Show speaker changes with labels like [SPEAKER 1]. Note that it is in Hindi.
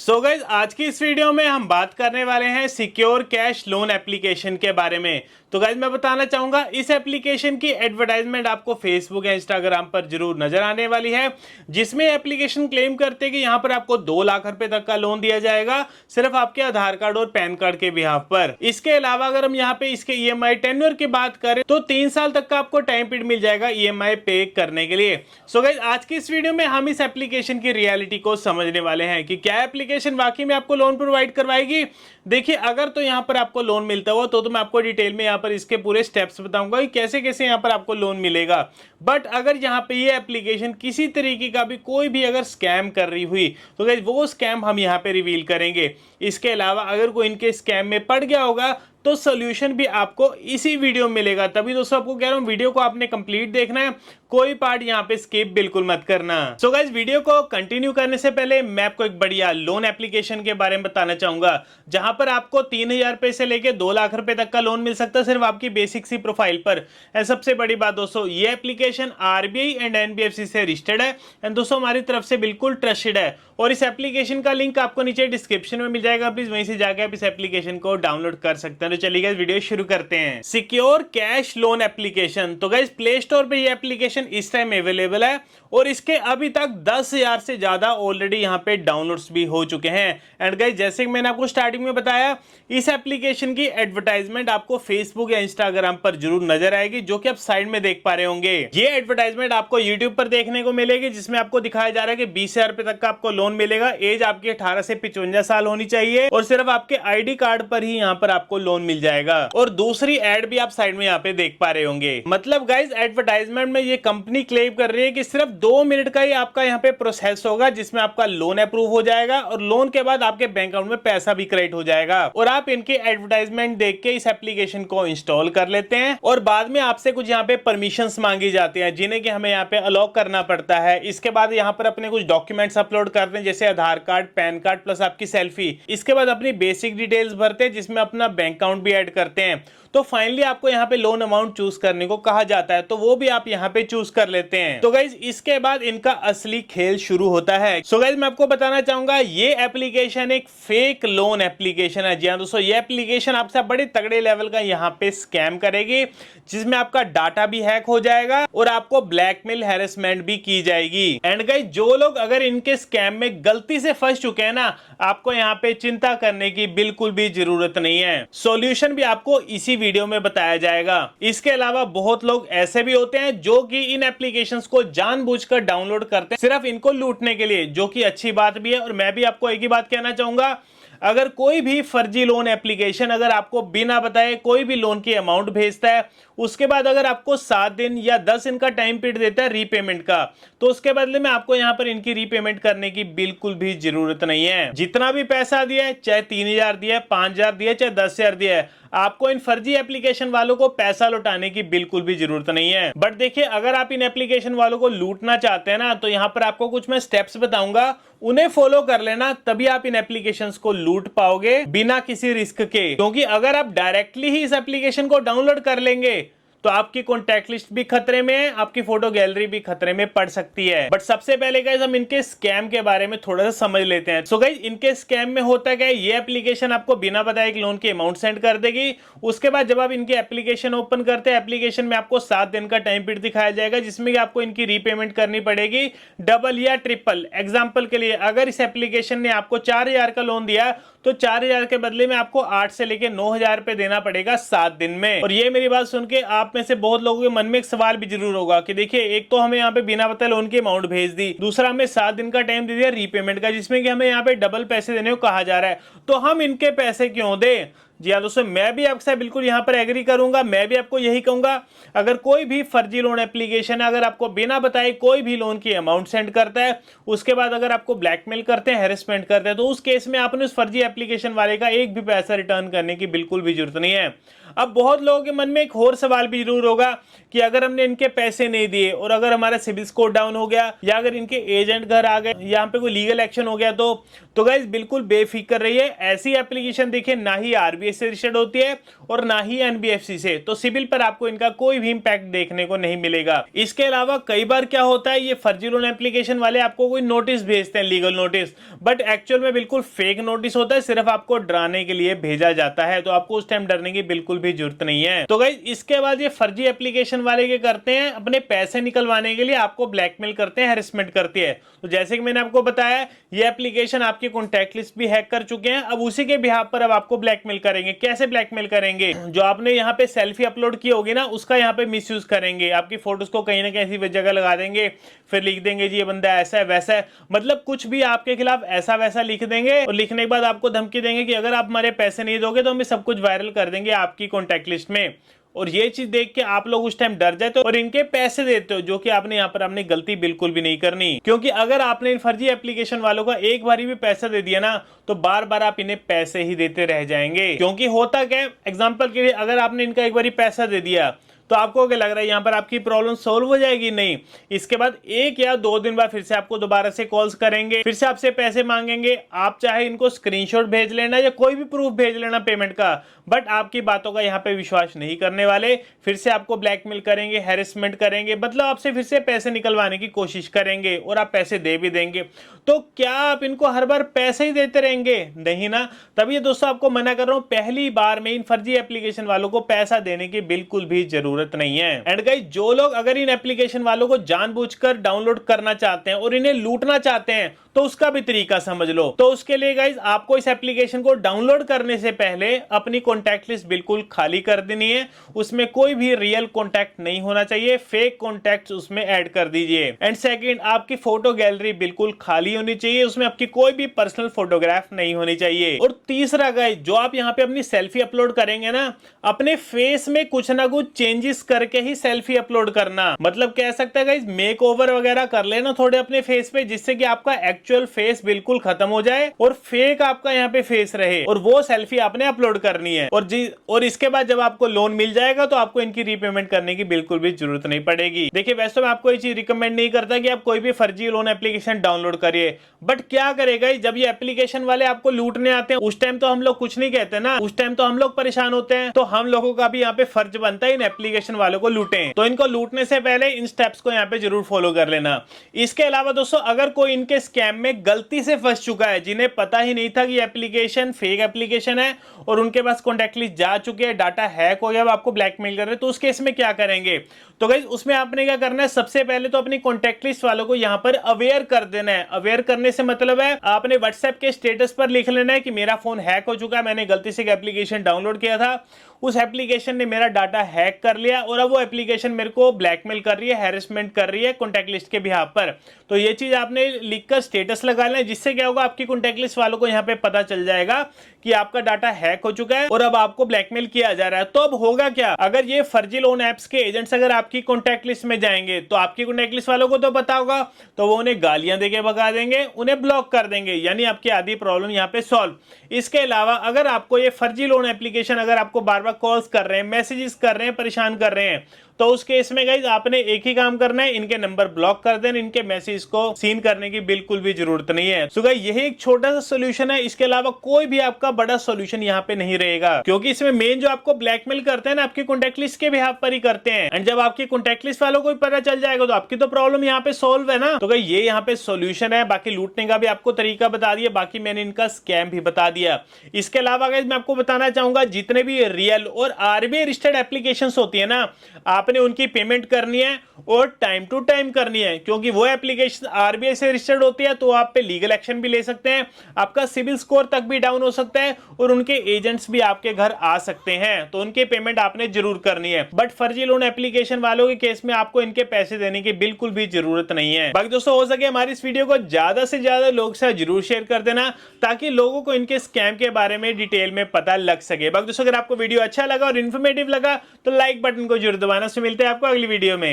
[SPEAKER 1] सो गाइज आज की इस वीडियो में हम बात करने वाले हैं सिक्योर कैश लोन एप्लीकेशन के बारे में। तो गाइज मैं बताना चाहूंगा इस एप्लीकेशन की एडवर्टाइजमेंट आपको फेसबुक या इंस्टाग्राम पर जरूर नजर आने वाली है, जिसमें एप्लीकेशन क्लेम करते हैं कि यहां पर आपको 2 लाख रुपए तक का लोन दिया जाएगा सिर्फ आपके आधार कार्ड और पैन कार्ड के बिहाफ पर। इसके अलावा अगर हम यहाँ पे इसके ईएमआई टेन्योर की बात करें तो 3 साल तक का आपको टाइम पीरियड मिल जाएगा ईएमआई पे करने के लिए। सो गाइज आज की इस वीडियो में हम इस एप्लीकेशन की रियलिटी को समझने वाले हैं कि क्या एप्लीकेशन वाकई में आपको लोन प्रोवाइड करवाएगी। देखिए अगर तो यहाँ पर आपको लोन मिलता हो तो मैं आपको डिटेल में यहाँ पर इसके पूरे स्टेप्स बताऊंगा कि कैसे कैसे यहाँ पर आपको लोन मिलेगा। बट अगर यहाँ पे ये एप्लीकेशन किसी तरीके का भी कोई भी अगर स्कैम कर रही हुई तो गाइस वो स्कैम हम यहाँ पे रिवील करेंगे। इसके अलावा अगर कोई इनके स्कैम में पड़ गया होगा तो सोल्यूशन भी आपको इसी वीडियो में मिलेगा। तभी दोस्तों आपको कह रहा हूं वीडियो को आपने कंप्लीट देखना है, कोई पार्ट यहाँ पे स्किप बिल्कुल मत करना। सो गाइस वीडियो को कंटिन्यू करने से पहले मैं आपको एक बढ़िया लोन एप्लीकेशन के बारे में बताना चाहूंगा, जहां पर आपको 3,000 रुपए से लेके 2 लाख रुपए तक का लोन मिल सकता है सिर्फ आपकी बेसिक सी प्रोफाइल पर। एंड सबसे बड़ी बात दोस्तों, ये एप्लीकेशन आरबीआई एंड एनबीएफसी से रजिस्टर्ड है एंड दोस्तों हमारी तरफ से बिल्कुल ट्रस्टेड है। और इस एप्लीकेशन का लिंक आपको नीचे डिस्क्रिप्शन में मिल जाएगा, प्लीज वहीं से जाकर आप इस एप्लीकेशन को डाउनलोड कर सकते हैं। तो चलिए गाइस वीडियो शुरू करते हैं। Secure cash loan application. तो गाइस प्ले स्टोर पे ये एप्लीकेशन इस टाइम अवेलेबल है और इसके अभी तक 10,000 से ज्यादा ऑलरेडी यहाँ पे डाउनलोड्स भी हो चुके हैं। एंड गाइस जैसे कि मैंने आपको स्टार्टिंग में बताया, इस एप्लीकेशन की एडवर्टाइजमेंट आपको फेसबुक या इंस्टाग्राम पर जरूर नजर आएगी, जो कि आप साइड में देख पा रहे होंगे। ये एडवर्टाइजमेंट आपको यूट्यूब पर देखने को मिलेगी, जिसमें आपको दिखाया जा रहा है कि 20,000 रुपए तक का आपको लोन मिलेगा। एज आपकी 18 से 55 साल होनी चाहिए और सिर्फ आपके आईडी कार्ड पर ही यहाँ पर आपको लोन मिल जाएगा। और दूसरी एड भी आप साइड में यहाँ पे देख पा रहे होंगे। मतलब गाइस एडवर्टाइजमेंट में ये कंपनी क्लेम कर रही है कि सिर्फ 2 मिनट का ही आपका यहाँ पे प्रोसेस होगा, जिसमें आपका लोन अप्रूव हो जाएगा और लोन के बाद आपके बैंक अकाउंट में पैसा भी क्रेडिट हो जाएगा। और आप इनके एडवर्टाइजमेंट देख के इस एप्लीकेशन को इंस्टॉल कर लेते हैं और बाद में आपसे कुछ यहाँ पे परमिशंस मांगी जाती हैं, जिन्हें कि हमें यहाँ पे अलाउ करना पड़ता है। इसके बाद यहाँ पर अपने कुछ डॉक्यूमेंट्स अपलोड करते हैं, जैसे आधार कार्ड, पैन कार्ड प्लस आपकी सेल्फी। इसके बाद अपनी बेसिक डिटेल्स भरते हैं, जिसमें अपना बैंक अकाउंट भी ऐड करते हैं। तो फाइनली आपको यहाँ पे लोन अमाउंट चूज करने को कहा जाता है, तो वो भी आप यहाँ पे चूज कर लेते हैं। तो गाइज इसके बाद इनका असली खेल शुरू होता है। सो गाइज मैं आपको बताना चाहूंगा ये एप्लीकेशन एक फेक लोन एप्लीकेशन है। जी हाँ दोस्तों, ये एप्लीकेशन आपसे बड़े तगड़े लेवल का यहाँ पे स्कैम करेगी, जिसमें आपका डाटा भी हैक हो जाएगा और आपको ब्लैकमेल हैरेसमेंट भी की जाएगी। एंड गाइज जो लोग अगर इनके स्कैम में गलती से फंस चुके हैं ना, आपको यहाँ पे चिंता करने की बिल्कुल भी जरूरत नहीं है। सॉल्यूशन भी आपको इसी वीडियो में बताया जाएगा। इसके अलावा बहुत लोग ऐसे भी होते हैं जो कि इन एप्लीकेशंस को जानबूझकर डाउनलोड करते हैं सिर्फ इनको लूटने के लिए, जो कि अच्छी बात भी है। और मैं भी आपको एक ही बात कहना चाहूंगा, अगर कोई भी फर्जी लोन एप्लीकेशन अगर आपको बिना बताए कोई भी लोन की अमाउंट भेजता है, उसके बाद अगर आपको 7 दिन या 10 दिन का टाइम पीरियड देता है रीपेमेंट का, तो उसके बदले में आपको यहां पर इनकी रीपेमेंट करने की बिल्कुल भी जरूरत नहीं है। जितना भी पैसा दिया है, चाहे 3,000 दिया है, 5,000 दिया है, चाहे 10,000 दिया है, आपको इन फर्जी एप्लीकेशन वालों को पैसा लौटाने की बिल्कुल भी जरूरत नहीं है। बट देखिए अगर आप इन एप्लीकेशन वालों को लूटना चाहते हैं ना, तो यहां पर आपको कुछ मैं स्टेप्स बताऊंगा, उन्हें फॉलो कर लेना, तभी आप इन एप्लीकेशंस को लूट पाओगे बिना किसी रिस्क के। क्योंकि अगर आप डायरेक्टली ही इस एप्लीकेशन को डाउनलोड कर लेंगे तो आपकी कॉन्टैक्ट लिस्ट भी खतरे में है, आपकी फोटो गैलरी भी खतरे में पड़ सकती है। बट सबसे पहले गाइस हम इनके स्कैम के बारे में थोड़ा सा समझ लेते हैं। सो गाइस इनके स्कैम में होता क्या है, ये एप्लीकेशन आपको बिना बताए एक लोन की अमाउंट सेंड कर देगी। उसके बाद जब आप इनकी एप्लीकेशन ओपन करते हैं, एप्लीकेशन में आपको 7 दिन का टाइम पीरियड दिखाया जाएगा, जिसमें आपको इनकी रीपेमेंट करनी पड़ेगी डबल या ट्रिपल। एग्जाम्पल के लिए अगर इस एप्लीकेशन ने आपको 4,000 का लोन दिया तो 4,000 के बदले में आपको 8 से लेके 9,000 रुपए देना पड़ेगा 7 दिन में। और ये मेरी बात सुन के आप में से बहुत लोगों के मन में एक सवाल भी जरूर होगा कि देखिए एक तो हमें यहाँ पे बिना बताए लोन की अमाउंट भेज दी, दूसरा हमें 7 दिन का टाइम दे दिया रीपेमेंट का, जिसमें कि हमें यहाँ पे डबल पैसे देने को कहा जा रहा है, तो हम इनके पैसे क्यों दें। जी हाँ दोस्तों, मैं भी आपसे बिल्कुल यहाँ पर एग्री करूंगा। मैं भी आपको यही कहूंगा, अगर कोई भी फर्जी लोन एप्लीकेशन है, अगर आपको बिना बताए कोई भी लोन की अमाउंट सेंड करता है, उसके बाद अगर आपको ब्लैकमेल करते हैं, हैरेसमेंट करते हैं, तो उस केस में आपने उस फर्जी एप्लीकेशन वाले का एक भी पैसा रिटर्न करने की बिल्कुल भी जरूरत नहीं है। अब बहुत लोगों के मन में एक और सवाल भी जरूर होगा कि अगर हमने इनके पैसे नहीं दिए और अगर हमारा सिबिल स्कोर डाउन हो गया या अगर इनके एजेंट घर आ गए, यहाँ पे कोई लीगल एक्शन हो गया तो गाइस बिल्कुल बेफिक्र रहिए। ऐसी एप्लीकेशन देखिए ना ही आरबीआई आरबीआई से रजिस्टर्ड होती है और ना ही एनबीएफसी से, तो सिबिल पर आपको इनका कोई भी इंपैक्ट देखने को नहीं मिलेगा। इसके अलावा कई बार क्या होता है, ये फर्जी लोन एप्लीकेशन वाले आपको कोई नोटिस भेजते हैं, लीगल नोटिस, बट एक्चुअल में बिल्कुल फेक नोटिस होता है, सिर्फ आपको डराने के लिए भेजा जाता है। तो आपको उस टाइम डरने की बिल्कुल भी जरूरत नहीं है। तो गाइस इसके बाद ये फर्जी एप्लीकेशन वाले क्या करते हैं, अपने पैसे निकलवाने के लिए आपको ब्लैकमेल करते हैं, हैरेसमेंट करती है। तो जैसे कि मैंने आपको बताया, ये एप्लीकेशन आपकी कॉन्टैक्ट लिस्ट भी हैक कर चुके हैं। अब उसी के बिहाफ पर अब आपको ब्लैकमेल करेंगे। कैसे ब्लैकमेल करेंगे, जो आपने यहाँ पे सेल्फी अपलोड की होगी ना, उसका यहाँ पे मिसयूज करेंगे। आपकी फोटोज को कहीं ना कहीं जगह लगा देंगे, फिर लिख देंगे जी ये बंदा ऐसा है वैसा है, मतलब कुछ भी आपके खिलाफ ऐसा वैसा लिख देंगे और लिखने के बाद आपको धमकी देंगे कि अगर आप हमारे पैसे नहीं दोगे तो हम सब कुछ वायरल कर देंगे आपकी कॉन्टैक्ट लिस्ट में। और ये चीज देख के आप लोग उस टाइम डर जाते हो और इनके पैसे देते हो, जो कि आपने यहाँ पर आपने गलती बिल्कुल भी नहीं करनी। क्योंकि अगर आपने इन फर्जी एप्लीकेशन वालों का एक बार भी पैसा दे दिया ना, तो बार बार आप इन्हें पैसे ही देते रह जाएंगे। क्योंकि होता क्या, एग्जाम्पल के लिए अगर आपने इनका एक बार पैसा दे दिया तो आपको क्या लग रहा है यहाँ पर आपकी प्रॉब्लम सोल्व हो जाएगी? नहीं, इसके बाद 1 या 2 दिन बाद फिर से आपको दोबारा से कॉल्स करेंगे, फिर से आपसे पैसे मांगेंगे। आप चाहे इनको स्क्रीनशॉट भेज लेना या कोई भी प्रूफ भेज लेना पेमेंट का, बट आपकी बातों का यहाँ पे विश्वास नहीं करने वाले। फिर से आपको ब्लैकमेल करेंगे, हैरेसमेंट करेंगे, मतलब आपसे फिर से पैसे निकलवाने की कोशिश करेंगे और आप पैसे दे भी देंगे। तो क्या आप इनको हर बार पैसे ही देते रहेंगे? नहीं ना। तभी दोस्तों आपको मना कर रहा हूं, पहली बार में इन फर्जी एप्लीकेशन वालों को पैसा देने की बिल्कुल भी जरूरत नहीं है। एंड गाइस, जो लोग अगर इन एप्लीकेशन वालों को जानबूझकर डाउनलोड करना चाहते हैं और इन्हें लूटना चाहते हैं, तो उसका भी तरीका समझ लो। तो उसके लिए गाइस आपको इस एप्लीकेशन को डाउनलोड करने से पहले अपनी कॉन्टैक्ट लिस्ट बिल्कुल खाली कर देनी है। उसमें कोई भी रियल कॉन्टैक्ट नहीं होना चाहिए, फेक कॉन्टैक्ट उसमें ऐड कर दीजिए। एंड सेकंड, आपकी फोटो गैलरी बिल्कुल खाली होनी चाहिए, उसमें आपकी कोई भी पर्सनल फोटोग्राफ नहीं होनी चाहिए। और तीसरा गाइस, जो आप यहाँ पे अपनी सेल्फी अपलोड करेंगे ना, अपने फेस में कुछ ना कुछ चेंजेस करके ही सेल्फी अपलोड करना। मतलब कह सकते हैं गाइस, मेक ओवर वगैरह कर लेना थोड़े अपने फेस पे, जिससे कि आपका एक्चुअल फेस बिल्कुल खत्म हो जाए और फेक आपका यहाँ पे फेस रहे, और वो सेल्फी आपने अपलोड करनी है। और इसके बाद जब आपको लोन मिल जाएगा तो आपको इनकी रीपेमेंट करने की बिल्कुल भी जरूरत नहीं पड़ेगी। देखिए, वैसे मैं आपको ये चीज रिकमेंड नहीं करता कि आप कोई भी फर्जी लोन एप्लीकेशन डाउनलोड करिए, बट क्या करेगा, जब ये एप्लीकेशन वाले आपको लूटने आते हैं उस टाइम तो हम लोग कुछ नहीं कहते ना, उस टाइम तो हम लोग परेशान होते हैं। तो हम लोगों का भी यहाँ पे फर्ज बनता है इन एप्लीकेशन वालों को लूटें। तो इनको लूटने से पहले इन स्टेप्स को यहाँ पे जरूर फॉलो कर लेना। इसके अलावा दोस्तों, अगर कोई इनके स्कैम में गलती से फंस चुका है, जिन्हें पता ही नहीं था कि एप्लीकेशन फेक एप्लीकेशन है और उनके पास कॉन्टैक्ट लिस्ट जा चुके हैं, डाटा हैक हो गया, आपको ब्लैकमेल कर रहे हैं, तो उस केस में क्या करेंगे? तो गाइस उसमें आपने क्या करना है, सबसे पहले तो अपनी कॉन्टैक्ट लिस्ट वालों को यहां पर अवेयर कर देना है। अवेयर करने से मतलब है आपने व्हाट्सएप के स्टेटस पर लिख लेना है कि मेरा फोन हैक हो चुका है, मैंने गलती से एक एप्लीकेशन डाउनलोड किया था, उस एप्लीकेशन ने मेरा डाटा हैक कर लिया और अब वो एप्लीकेशन मेरे को ब्लैकमेल कर रही है, हैरेसमेंट कर रही है कॉन्टैक्ट लिस्ट के बिहाफ पर। तो ये चीज आपने लिखकर स्टेटस लगा लेना, जिससे क्या होगा, आपकी कॉन्टैक्ट लिस्ट वालों को यहाँ पे पता चल जाएगा कि आपका डाटा हैक हो चुका है और अब आपको ब्लैकमेल किया जा रहा है। तो अब होगा क्या, अगर ये फर्जी लोन एप्स के एजेंट्स अगर आपकी कॉन्टैक्ट लिस्ट में जाएंगे तो आपकी कॉन्टैक्ट लिस्ट वालों को तो पता होगा, तो वो उन्हें गालियां देके भगा देंगे, उन्हें ब्लॉक कर देंगे, यानी आपकी आधी प्रॉब्लम यहाँ पे सॉल्व। इसके अलावा अगर आपको ये फर्जी लोन एप्लीकेशन अगर आपको बार बार कॉल्स कर रहे हैं, मैसेजेस कर रहे हैं, परेशान कर रहे हैं, तो उस केस में गाइस आपने एक ही काम करना है, इनके नंबर ब्लॉक कर देना, इनके मैसेज को सीन करने की बिल्कुल भी जरूरत नहीं है। सो गाइस यही एक छोटा सा सॉल्यूशन है, इसके अलावा कोई भी आपका बड़ा सॉल्यूशन यहाँ पे नहीं रहेगा, क्योंकि इसमें मेन जो आपको ब्लैकमेल करते हैं ना, आपकी कॉन्टैक्ट लिस्ट के बिहाफ पर ही करते हैं। एंड जब आपकी कॉन्टैक्ट लिस्ट वालों को पता चल जाएगा तो आपकी तो प्रॉब्लम यहाँ पे सोल्व है ना। तो गाइस ये यहाँ पे सॉल्यूशन है, बाकी लूटने का भी आपको तरीका बता दिया, बाकी मैंने इनका स्कैम भी बता दिया। इसके अलावा गाइस मैं आपको बताना चाहूंगा, जितने भी रियल और आरबीआई रजिस्टर्ड एप्लीकेशंस होती है ना, आपने उनकी पेमेंट करनी है और टाइम टू टाइम करनी है, क्योंकि वो एप्लीकेशन आरबीआई से रजिस्टर्ड होती है तो आप पे लीगल एक्शन भी ले सकते हैं, आपका सिविल स्कोर तक भी डाउन हो सकता है और उनके एजेंट्स भी आपके घर आ सकते हैं। तो उनके पेमेंट आपने जरूर करनी है। बट फर्जी लोन एप्लीकेशन वालों के केस में आपको इनके पैसे देने की बिल्कुल भी जरूरत नहीं है। बाकी दोस्तों, हो सके हमारी इस वीडियो को ज्यादा से ज्यादा लोग से जरूर शेयर कर देना, ताकि लोगों को इनके स्कैम के बारे में डिटेल में पता लग सके। बाकी दोस्तों, अगर आपको वीडियो अच्छा लगा और इन्फॉर्मेटिव लगा तो लाइक बटन को जरूर दबाना। से मिलते हैं आपको अगली वीडियो में।